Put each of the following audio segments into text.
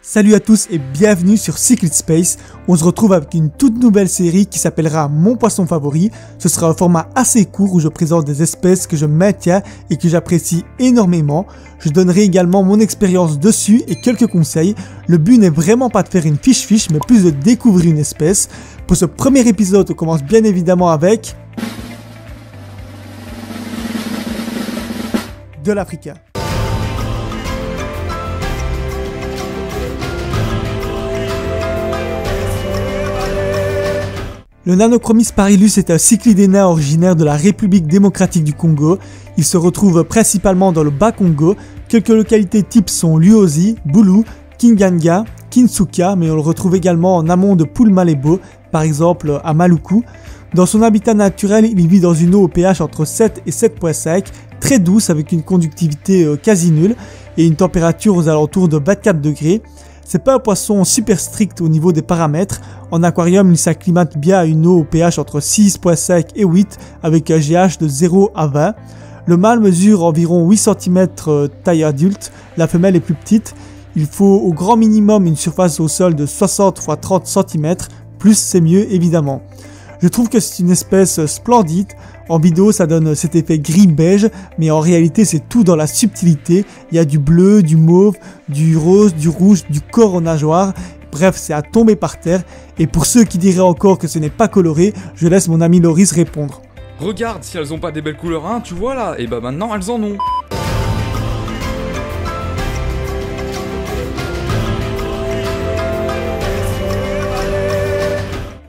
Salut à tous et bienvenue sur Secret Space. On se retrouve avec une toute nouvelle série qui s'appellera Mon poisson favori. Ce sera un format assez court où je présente des espèces que je maintiens et que j'apprécie énormément. Je donnerai également mon expérience dessus et quelques conseils. Le but n'est vraiment pas de faire une fiche mais plus de découvrir une espèce. Pour ce premier épisode, on commence bien évidemment avec de l'Africain. Le Nanochromis parilus est un cyclidé nain originaire de la République démocratique du Congo. Il se retrouve principalement dans le Bas-Congo. Quelques localités types sont Luozi, Boulou, Kinganga, Kinsuka, mais on le retrouve également en amont de Poumalebo, par exemple à Maluku. Dans son habitat naturel, il vit dans une eau au pH entre 7 et 7.5, très douce avec une conductivité quasi nulle et une température aux alentours de 24 degrés. C'est pas un poisson super strict au niveau des paramètres. En aquarium, il s'acclimate bien à une eau au pH entre 6.5 et 8 avec un GH de 0 à 20. Le mâle mesure environ 8 cm taille adulte, la femelle est plus petite. Il faut au grand minimum une surface au sol de 60 x 30 cm, plus c'est mieux évidemment. Je trouve que c'est une espèce splendide. En vidéo, ça donne cet effet gris-beige, mais en réalité, c'est tout dans la subtilité. Il y a du bleu, du mauve, du rose, du rouge, du corps en nageoire. Bref, c'est à tomber par terre. Et pour ceux qui diraient encore que ce n'est pas coloré, je laisse mon ami Loris répondre. Regarde, si elles ont pas des belles couleurs, hein, tu vois là, et bah maintenant elles en ont.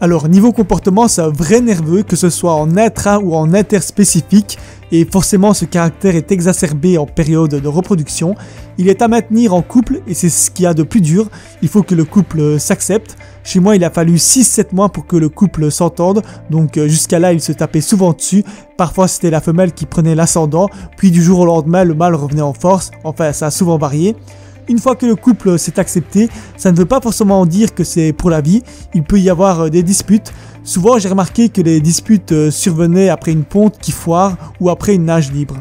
Alors niveau comportement, c'est un vrai nerveux, que ce soit en intra ou en interspécifique, et forcément ce caractère est exacerbé en période de reproduction. Il est à maintenir en couple et c'est ce qu'il y a de plus dur, il faut que le couple s'accepte. Chez moi il a fallu 6-7 mois pour que le couple s'entende, donc jusqu'à là il se tapait souvent dessus. Parfois c'était la femelle qui prenait l'ascendant, puis du jour au lendemain le mâle revenait en force, enfin ça a souvent varié. Une fois que le couple s'est accepté, ça ne veut pas forcément dire que c'est pour la vie, il peut y avoir des disputes. Souvent j'ai remarqué que les disputes survenaient après une ponte qui foire ou après une nage libre.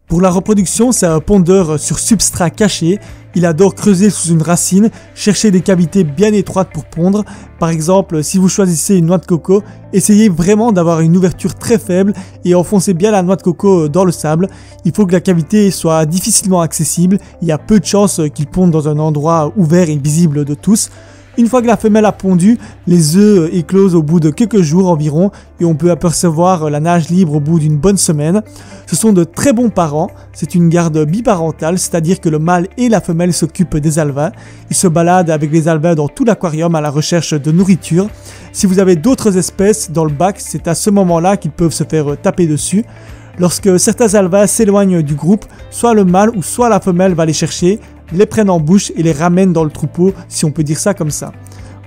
Pour la reproduction, c'est un pondeur sur substrat caché. Il adore creuser sous une racine, chercher des cavités bien étroites pour pondre. Par exemple, si vous choisissez une noix de coco, essayez vraiment d'avoir une ouverture très faible et enfoncez bien la noix de coco dans le sable. Il faut que la cavité soit difficilement accessible. Il y a peu de chances qu'il ponde dans un endroit ouvert et visible de tous. Une fois que la femelle a pondu, les œufs éclosent au bout de quelques jours environ et on peut apercevoir la nage libre au bout d'une bonne semaine. Ce sont de très bons parents, c'est une garde biparentale, c'est-à-dire que le mâle et la femelle s'occupent des alevins. Ils se baladent avec les alevins dans tout l'aquarium à la recherche de nourriture. Si vous avez d'autres espèces dans le bac, c'est à ce moment-là qu'ils peuvent se faire taper dessus. Lorsque certains alevins s'éloignent du groupe, soit le mâle ou soit la femelle va les chercher, les prennent en bouche et les ramènent dans le troupeau, si on peut dire ça comme ça.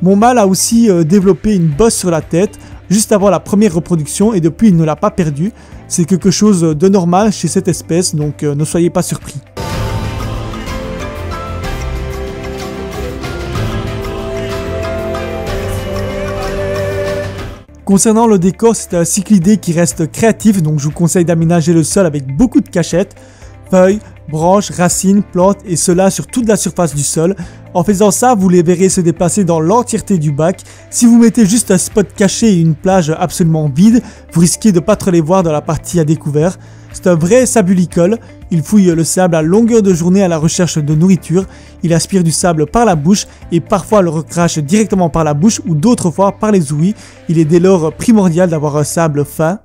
Mon mâle a aussi développé une bosse sur la tête juste avant la première reproduction et depuis il ne l'a pas perdue. C'est quelque chose de normal chez cette espèce, donc ne soyez pas surpris. Concernant le décor, c'est un cyclidé qui reste créatif, donc je vous conseille d'aménager le sol avec beaucoup de cachettes, feuilles, branches, racines, plantes et cela sur toute la surface du sol. En faisant ça, vous les verrez se déplacer dans l'entièreté du bac. Si vous mettez juste un spot caché et une plage absolument vide, vous risquez de ne pas trop les voir dans la partie à découvert. C'est un vrai sabulicole, il fouille le sable à longueur de journée à la recherche de nourriture, il aspire du sable par la bouche et parfois le recrache directement par la bouche ou d'autres fois par les ouïes. Il est dès lors primordial d'avoir un sable fin.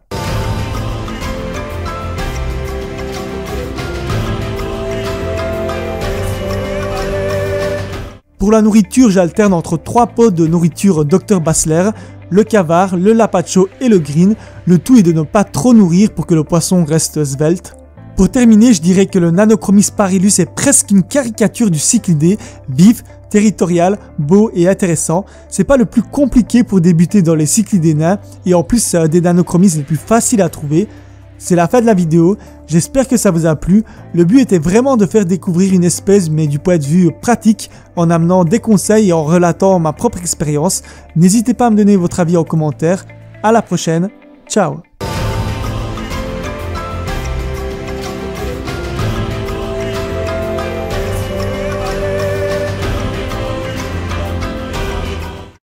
Pour la nourriture, j'alterne entre 3 pots de nourriture Dr Bassler, le cavard, le lapacho et le green. Le tout est de ne pas trop nourrir pour que le poisson reste svelte. Pour terminer, je dirais que le Nanochromis parilus est presque une caricature du cyclidé, vif, territorial, beau et intéressant. C'est pas le plus compliqué pour débuter dans les cyclidés nains et en plus c'est un des Nanochromis les plus faciles à trouver. C'est la fin de la vidéo, j'espère que ça vous a plu. Le but était vraiment de faire découvrir une espèce mais du point de vue pratique en amenant des conseils et en relatant ma propre expérience. N'hésitez pas à me donner votre avis en commentaire. À la prochaine, ciao.